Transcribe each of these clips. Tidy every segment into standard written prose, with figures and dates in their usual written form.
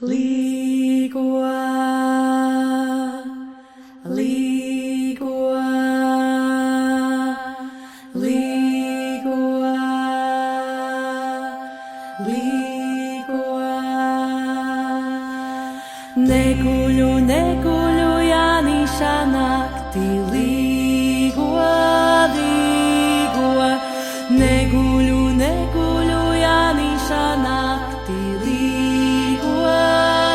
Līgo, līgo, līgo, līgo. Neguļu, neguļu, Jāniša naktī, līgo, līgo. Neguļu, neguļu, Jāniša naktī, līgo,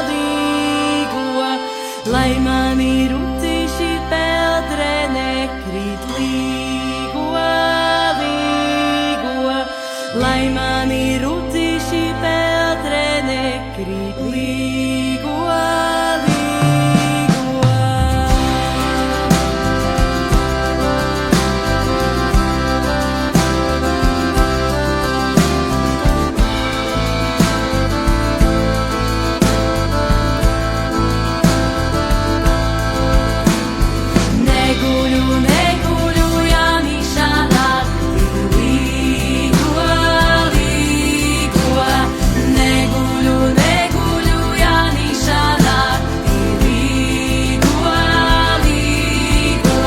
līgo. Lai mani rutīši peldre nekrīt, līgo, līgo. Lai mani rutīši peldre nekrīt, līgo, līgo. Neguļu, neguļu, Jāniša naktī, līgo, līgo. Neguļu, neguļu, Jāniša naktī, līgo, līgo.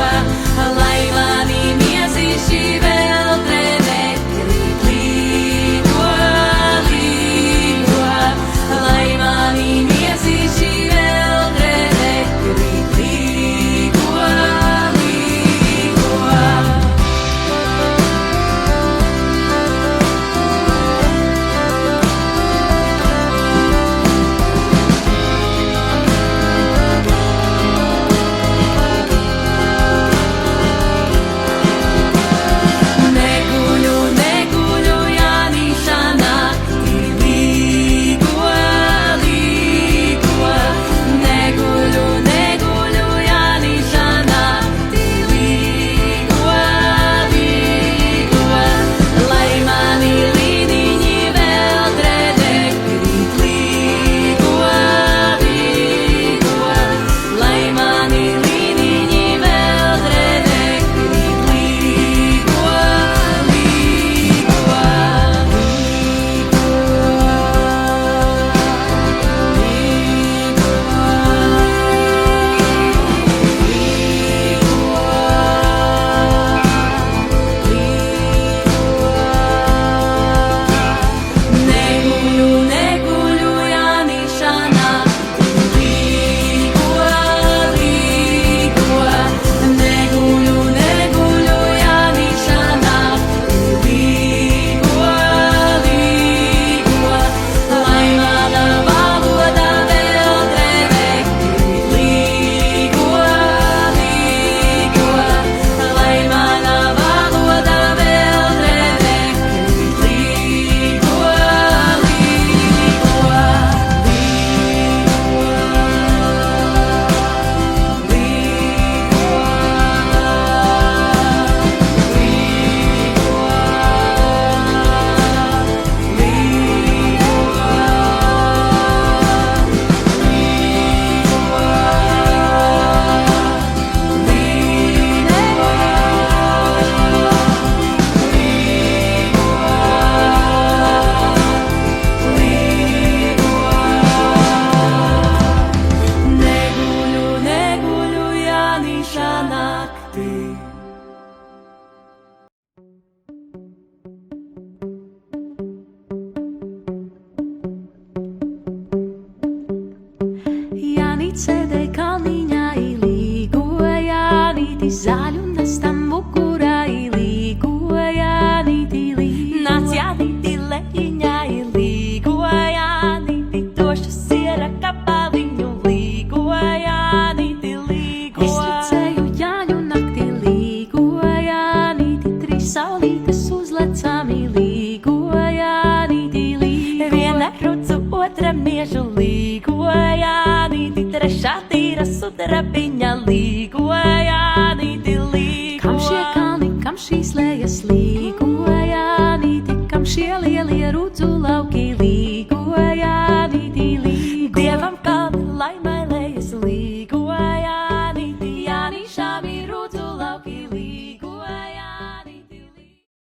Lai mani miezīši veldre nekrīt, līgo, līgo. Lai mani miezīši veldre nekrīt, līgo, līgo. Neguļu, neguļu, Jāniša naktī, līgo, līgo. Neguļu, neguļu, Jāniša naktī, līgo, līgo. Lai mani līniņi veldre nekrīt, līgo, līgo. Lai mani līniņi veldre nekrīt, līgo, līgo. Neguļu, neguļu, Jāniša naktī, līgo, līgo. Neguļu, neguļu, Jāniša naktī, līgo, līgo. Lai mana valoda veldre nekrīt, līgo, līgo. Lai mana valoda veldre nekrīt, līgo, Neguļu, neguļu, Jāniša naktī. Jānīt sēdēja kalniņā, līgo, Jānīti zaļu nestam mukurā, līgo, Jānīti, līgo. Nāc, Jānīti, lejiņā, līgo, Jānīti, došu siera kapaliņu, līgo, Jānīti, līgo. Es redzēju Jāņu naktī, līgo, Jānīti, trīs saulītes uzlecami, līgo, Jānīti, līgo. Viena krucu, otra miežu, līgo, Jānīti, trešā tīra sudrabiņa, līgo, Jānīti, līgo. Kam šie kalni, kam šīs lejas, līgo, Jānīti, kam šie lielie rudzu lauki, līgo.